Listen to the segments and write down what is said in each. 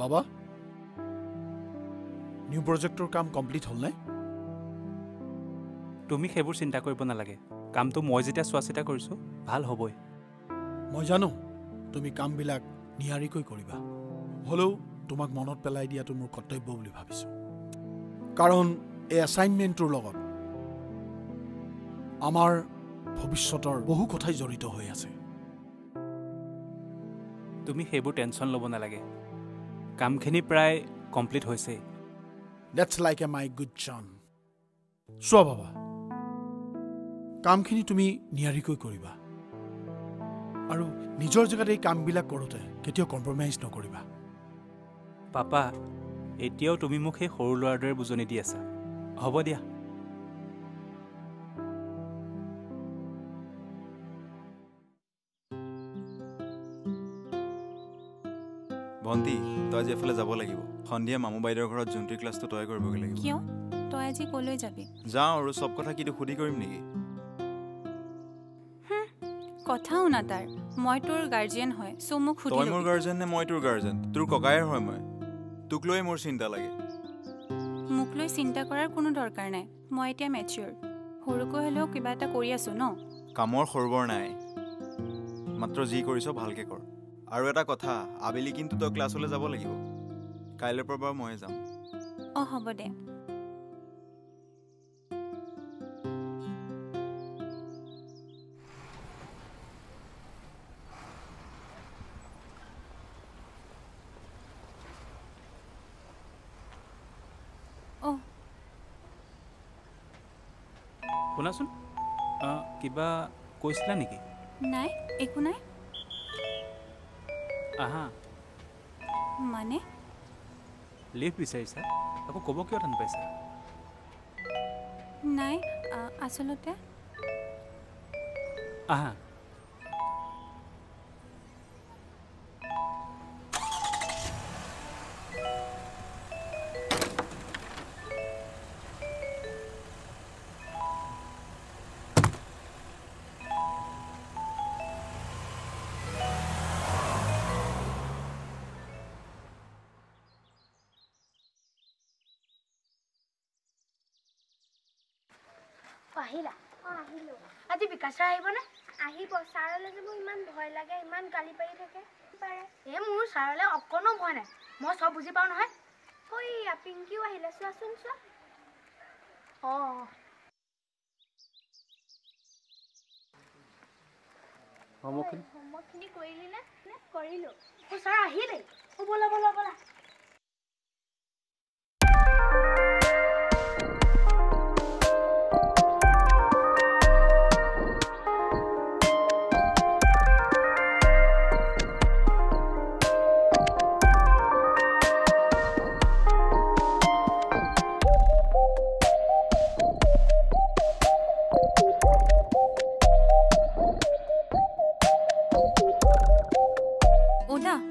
বাবা নিউ প্ৰজেক্টৰ কাম কমপ্লিট হ'ল নে তুমি সেইবোৰ চিন্তা কৰিব নালাগে কামটো মই যেতিয়া চোৱা চিতা কৰিছোঁ ভাল হ'বই মই জানো তুমি কামবিলাক নিয়াৰিকৈ কৰিবা হ'লেও তোমাক মনত পেলাই দিয়াটো মোৰ কৰ্তব্য বুলি ভাবিছোঁ কাৰণ এই এছাইনমেণ্টটোৰ লগত আমাৰ ভৱিষ্যতৰ বহু কথাই জড়িত হৈ আছে তুমি সেইবোৰ টেনশ্যন ল'ব নালাগে কামখিনি প্ৰায় কমপ্লিট হৈছে That's like a my good son. চোৱা বাবা কামখিনি তুমি নিয়াৰিকৈ কৰিবা আৰু নিজৰ জেগাত এই কামবিলাক কৰোঁতে কেতিয়াও কম্প্ৰমাইজ নকৰিবা পাপা এতিয়াও তুমি মোক সেই সৰু ল'ৰাৰ দৰে বুজনি দি আছা হ'ব দিয়া ভণ্টি তই আজি এফালে যাব লাগিব সন্ধিয়া মামু বাইদেউৰ ঘৰত জুণ্টিৰ ক্লাছটো তই কৰিবগৈ লাগিব কিয় তই আজি কলৈ যাবি যাওঁ আৰু চব কথা কিটো সুধি কৰিম নেকি কথাও না তাৰ মই তোৰ গাৰ্জিয়ান হয় চ' মোক সুধি তই মোৰ গাৰ্জেন নে মই তোৰ গাৰ্জেন তোৰ ককায়েৰ হয় মই তোক লৈ মোৰ চিন্তা লাগে মোক লৈ চিন্তা কৰাৰ কোনো দৰকাৰ নাই মই এতিয়া মেচিয়ৰ সৰুকৈ হ'লেও কিবা এটা কৰি আছো ন কামৰ সৰবৰ নাই মাত্ৰ যি কৰিছ ভালকে কৰ আৰু এটা কথা আবেলি কিন্তু তই ক্লাছলৈ যাব লাগিব কাইলৈৰ পৰা বাৰু ময়ে যাম হ'ব দে শুনাচোন কিবা কৈছিলা নেকি নাই একো নাই আহা মানে লিভ বিচাৰিছা আকৌ ক'ব কিয় টান পাইছা নাই আচলতে আহা আহিলা আহিলো আজি বিকাশ ছাৰ আহিবনে আহিব ছাৰলৈ যাব ইমান ভয় লাগে ইমান গালি পাৰি থাকে মোৰ ছাৰলৈ অকণো ভয় নাই মই চব বুজি পাওঁ নহয় ঐ পিংকিও আহিলে চোৱাচোন চোৱা হোমৱৰ্কখিনি কৰিলি নে কৰিলোঁ ছাৰ আহিলেই ব'লা ব'লা ব'লা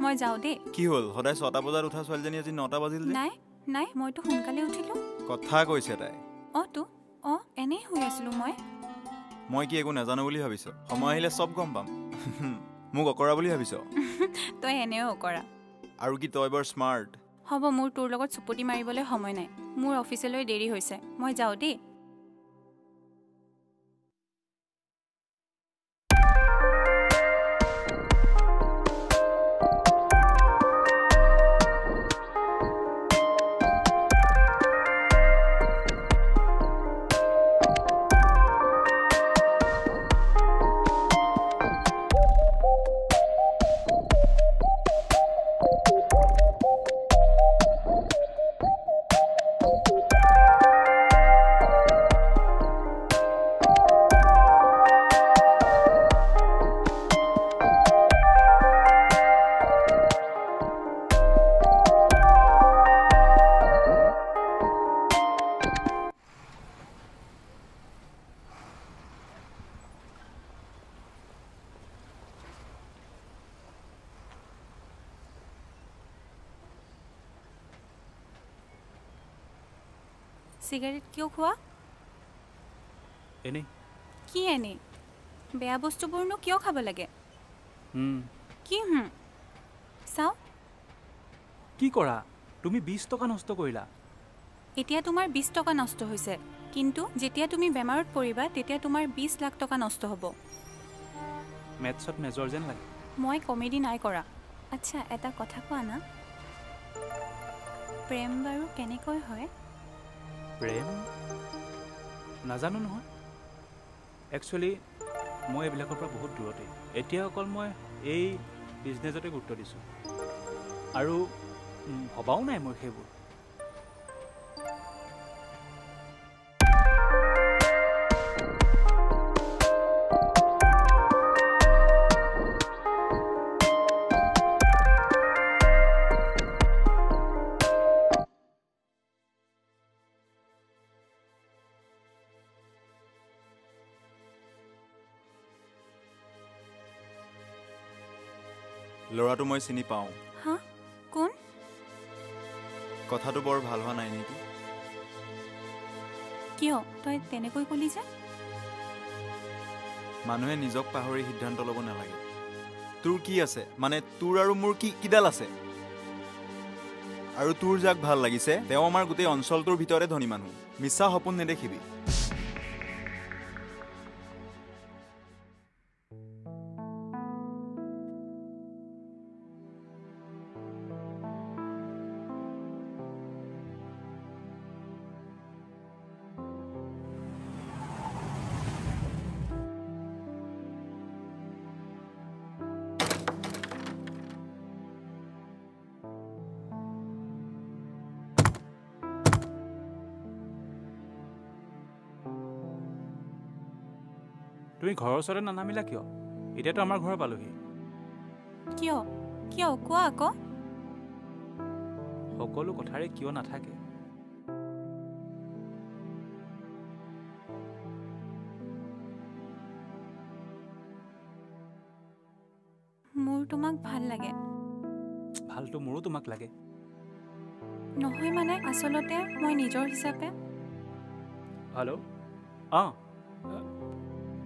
মই যাওঁ দেই কি হ'ল সদায় 6টা বজাত উঠা ছোৱালীজনী আজি 9টা বাজিল যে নাই নাই মইতো সোনকালে উঠিলো কথা কৈছে তাই এনেই শুই আছিলো মই কি একো নাজানো বুলি ভাবিছ সময় আহিলে চব গম পাম মোক অকৰা বুলি ভাবিছ তই এনেও অকৰা আৰু কি তই বৰ স্মাৰ্ট হ'ব মোৰ তোৰ লগত চুপতি মাৰিবলৈ সময় নাই মোৰ অফিচলৈ দেৰি হৈছে মই যাওঁ দেই সিগাৰেট কিয় খোৱা এনে কি এনে বেয়া বস্তুবোৰনো কিয় খাব লাগে হুম কি চাও কি কৰা? তুমি 20 টকা নষ্ট কৰিলা। এতিয়া তোমাৰ 20 টকা নষ্ট হৈছে, কিন্তু যেতিয়া তুমি বেমাৰত পৰিবা তেতিয়া তোমাৰ 20 লাখ টকা নষ্ট হ'ব। মেথছত মেজৰ যেন লাগে। মই কমেডি নাই কৰা। আচ্ছা, এটা কথা কোৱা না, প্ৰেম বাৰু কেনেকৈ হয়? প্ৰেম নাজানো নহয়। একচুৱেলি মই এইবিলাকৰ পৰা বহুত দূৰতে। এতিয়া অকল মই এই বিজনেছতে গুৰুত্ব দিছোঁ, আৰু ভবাও নাই মই সেইবোৰ। ল'ৰাটো মই চিনি পাওঁ। হা? কোন? কথাটো বৰ ভাল হোৱা নাই নেকি? কিয় তই তেনেকৈ ক'লি যে? মানুহে নিজক পাহৰি সিদ্ধান্ত ল'ব নালাগে। তোৰ কি আছে, মানে তোৰ আৰু মোৰ কিডাল আছে? আৰু তোৰ যাক ভাল লাগিছে তেওঁ আমাৰ গোটেই অঞ্চলটোৰ ভিতৰতে ধনী মানুহ। মিছা সপোন নেদেখিবি। তুমি ঘৰৰ ওচৰতে নানামিলা কিয়? এতিয়াতো আমাৰ ঘৰ পালোহি। কিয় কিয় কোৱা আকৌ। সকলো কথাৰে কিয় নাথাকে। মোৰ তোমাক ভাল লাগে। ভালটো মোৰো তোমাক লাগে। নহয় মানে আচলতে মই নিজৰ হিচাপে। হেল্ল',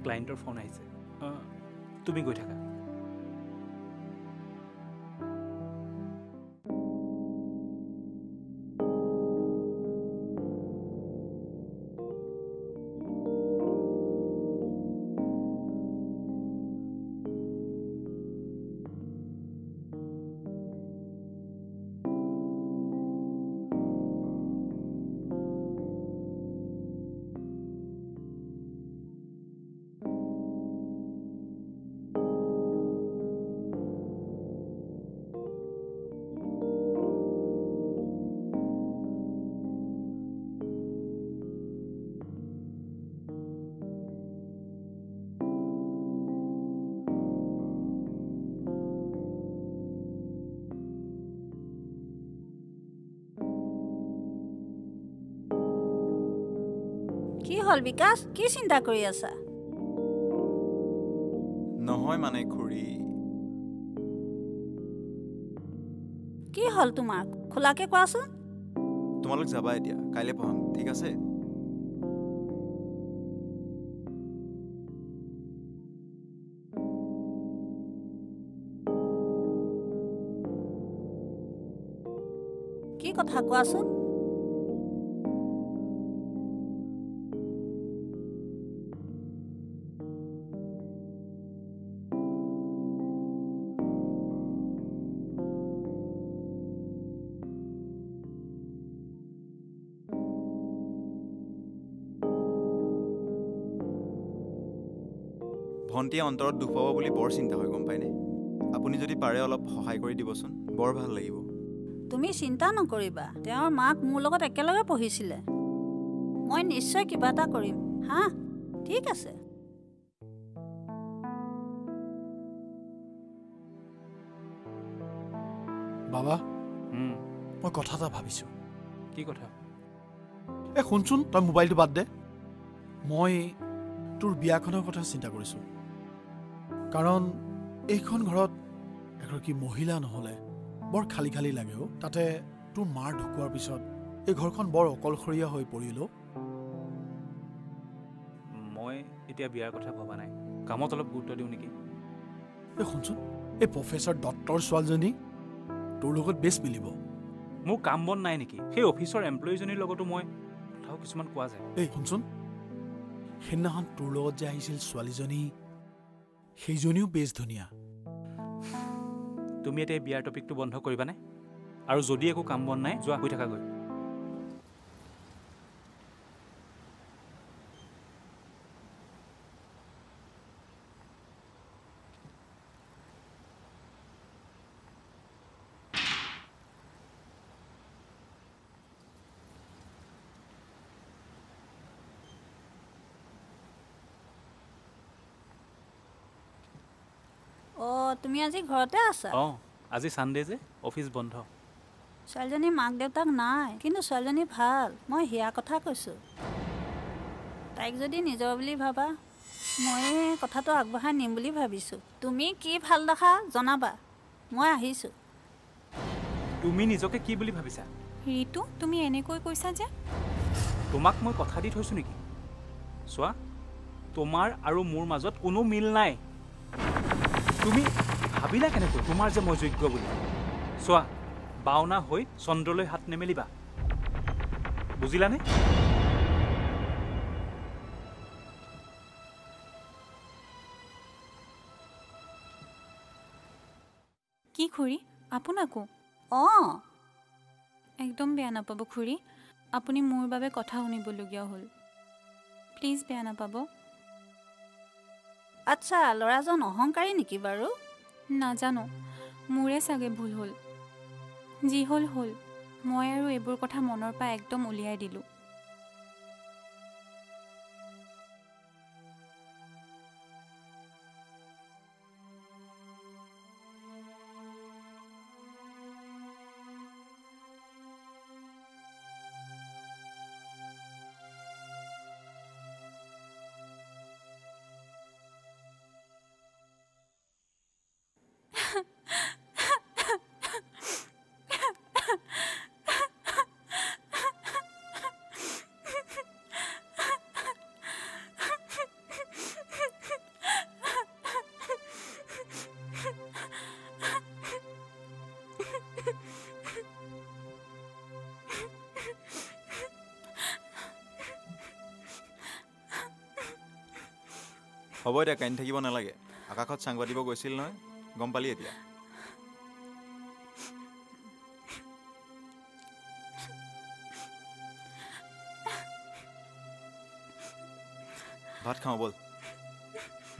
ক্লায়েণ্টৰ ফোন আহিছে, তুমি গৈ থাকা। কি হ'ল বিকাশ, কি চিন্তা কৰি আছা? নহয় মানে খুৰী, কি হ'ল তোমাৰ? খোলাকে কোৱাচোন। তোমালোক যাবা এতিয়া, কাইলৈ পঢ়াম, ঠিক আছে? কি কথা কোৱাচোন। ভণ্টিয়ে অন্তৰত দুখ পাব বুলি বৰ চিন্তা হয়, গম পায়নে? আপুনি যদি পাৰে অলপ সহায় কৰি দিবচোন, বৰ ভাল লাগিব। তুমি চিন্তা নকৰিবা, তেওঁৰ মাক মোৰ লগত একেলগে পঢ়িছিলে। মই নিশ্চয় কিবা এটা কৰিম। হা, ঠিক আছে। বাবা, মই কথা এটা ভাবিছোঁ। কি কথা? শুনচোন, তই মোবাইলটো বাদ দে। মই তোৰ বিয়াখনৰ কথা চিন্তা কৰিছোঁ। কাৰণ এইখন ঘৰত এগৰাকী মহিলা নহ'লে বৰ খালী খালী লাগে। তাতে তোৰ মাৰ ঢুকোৱাৰ পিছত এই ঘৰখন বৰ অকলশৰীয়া হৈ পৰিল। মই এতিয়া বিয়াৰ কথা ভবা নাই, কামত অলপ গুৰুত্ব দিওঁ নেকি। শুনচোন, এই প্ৰফেচৰ দত্তৰ ছোৱালীজনী তোৰ লগত বেছ মিলিব। মোৰ কাম বন নাই নেকি? সেই অফিচৰ এমপ্লয়ীজনীৰ লগতো মই কথাও কিছুমান কোৱা যায়। এই শুনচোন, সেইদিনাখন তোৰ লগত যে আহিছিল ছোৱালীজনী, সেইজনীও বেছ ধুনীয়া। তুমি এতিয়া বিয়াৰ টপিকটো বন্ধ কৰিবানে? আৰু যদি একো কাম বন নাই, যোৱা হৈ থাকাগৈ। অঁ, তুমি আজি ঘৰতে আছা? অঁ, আজি ছানডে যে, অফিচ বন্ধ। ছোৱালীজনীৰ মাক দেউতাক নাই, কিন্তু ছোৱালীজনী ভাল। মই সেয়া কথা কৈছোঁ। তাইক যদি নিজৰ বুলি ভাবা, মই কথাটো আগবঢ়াই নিম বুলি ভাবিছোঁ। তুমি কি ভাল দেখা জনাবা, মই আহিছোঁ। তুমি নিজকে কি বুলি ভাবিছা? ঋতু, তুমি এনেকৈ কৈছা যে? তোমাক মই কথা দি থৈছোঁ নেকি? চোৱা, তোমাৰ আৰু মোৰ মাজত কোনো মিল নাই। তুমি ভাবিলা কেনেকৈ তোমাৰ যে মই যোগ্য বুলি? চোৱা, বাওনা হৈ চন্দ্ৰলৈ হাত নেমেলিবা, বুজিলানে? কি খুৰী, আপোনাকো? অঁ, একদম বেয়া নাপাব খুৰী, আপুনি মোৰ বাবে কথা শুনিবলগীয়া হ'ল। প্লিজ বেয়া নাপাব। আচ্ছা, ল'ৰাজন অহংকাৰী নেকি বাৰু? নাজানো, মোৰে চাগে ভুল হ'ল। যি হ'ল হ'ল, মই আৰু এইবোৰ কথা মনৰ পৰা একদম উলিয়াই দিলোঁ। হ'ব এতিয়া, কান্দি থাকিব নালাগে। আকাশত চাং পাতিব গৈছিল নহয়, গম পালি এতিয়া? ভাত খাওঁ ব'ল,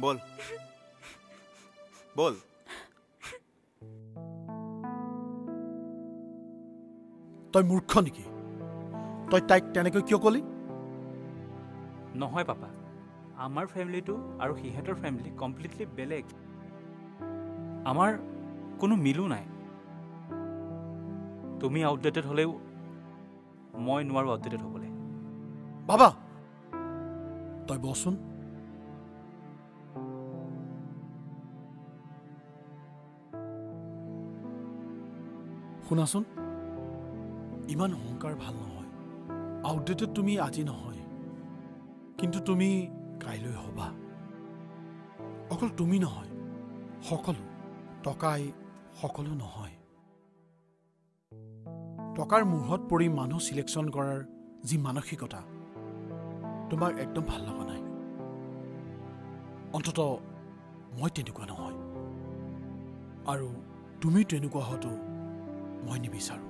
ব'ল ব'ল। তই মূৰ্খ নেকি? তই তাইক তেনেকৈ কিয় ক'লি? নহয় পাপা, আমাৰ ফেমিলিটো আৰু সিহঁতৰ ফেমিলি কমপ্লিটলি বেলেগ। আমাৰ কোনো মিলো নাই। তুমি আউটডেটেড হ'লেও মই নোৱাৰোঁ আউটডেটেড হ'বলৈ। বাবা, তই বচোন। শুনাচোন, ইমান অহংকাৰ ভাল নহয়। আউটডেটেড তুমি আজি নহয়, কিন্তু তুমি কাইলৈ হ'বা। অকল তুমি নহয়, সকলো। টকাই সকলো নহয়। টকাৰ মুহূৰ্তত পৰি মানুহ চিলেকশ্যন কৰাৰ যি মানসিকতা, তোমাক একদম ভাল লগা নাই। অন্তত মই তেনেকুৱা নহয়, আৰু তুমি তেনেকুৱা হোৱাটো মই নিবিচাৰোঁ।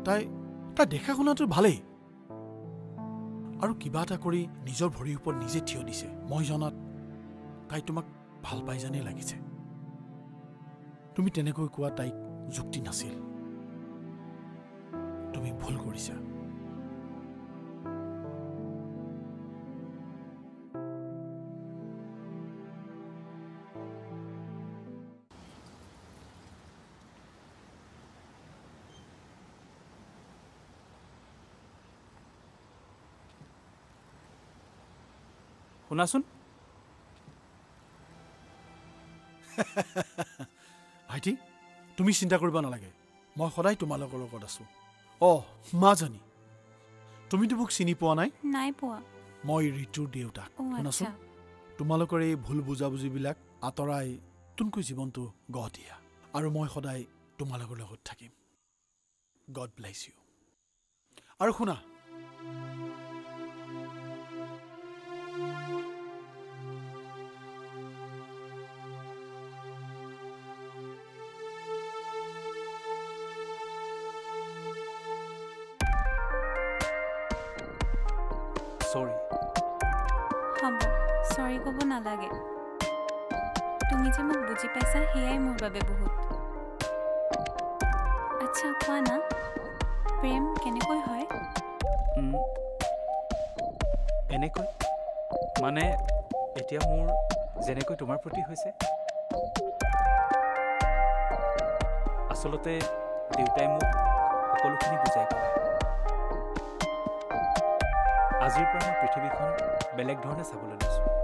তাই দেখা শুনাটো ভালেই, আৰু কিবা এটা কৰি নিজৰ ভৰিৰ ওপৰত নিজে থিয় দিছে। মই জনাত তাই তোমাক ভাল পাই যেনেই লাগিছে। তুমি তেনেকৈ কোৱা তাইক যুক্তি নাছিল। তুমি ভুল কৰিছা। শুনাচোন, ভাইটি, তুমি চিন্তা কৰিব নালাগে। মই সদায় তোমালোকৰ লগত আছোঁ। অঁ, মাজনী, তুমিতো মোক চিনি পোৱা নাই? নাই পোৱা। মই ঋতুৰ দেউতাক। অঁ, শুনাচোন, আচ্ছা। তোমালোকৰ এই ভুল বুজাবুজিবিলাক আঁতৰাই নতুনকৈ জীৱনটো গঢ় দিয়া। আৰু মই সদায় তোমালোকৰ লগত থাকিম গড ব্লেছ ইউ আৰু শুনা সৰি হ'ব চৰি ক'ব নালাগে তুমি যে মোক বুজি পাইছা সেয়াই মোৰ বাবে বহুত আচ্ছা কোৱা না প্ৰেম কেনেকৈ হয় এনেকৈ মানে এতিয়া মোৰ যেনেকৈ তোমাৰ প্ৰতি হৈছে আচলতে দেউতাই মোক সকলোখিনি বুজাই ক'লে আজিৰ পৰা মই পৃথিৱীখন বেলেগ ধৰণে চাবলৈ লৈছোঁ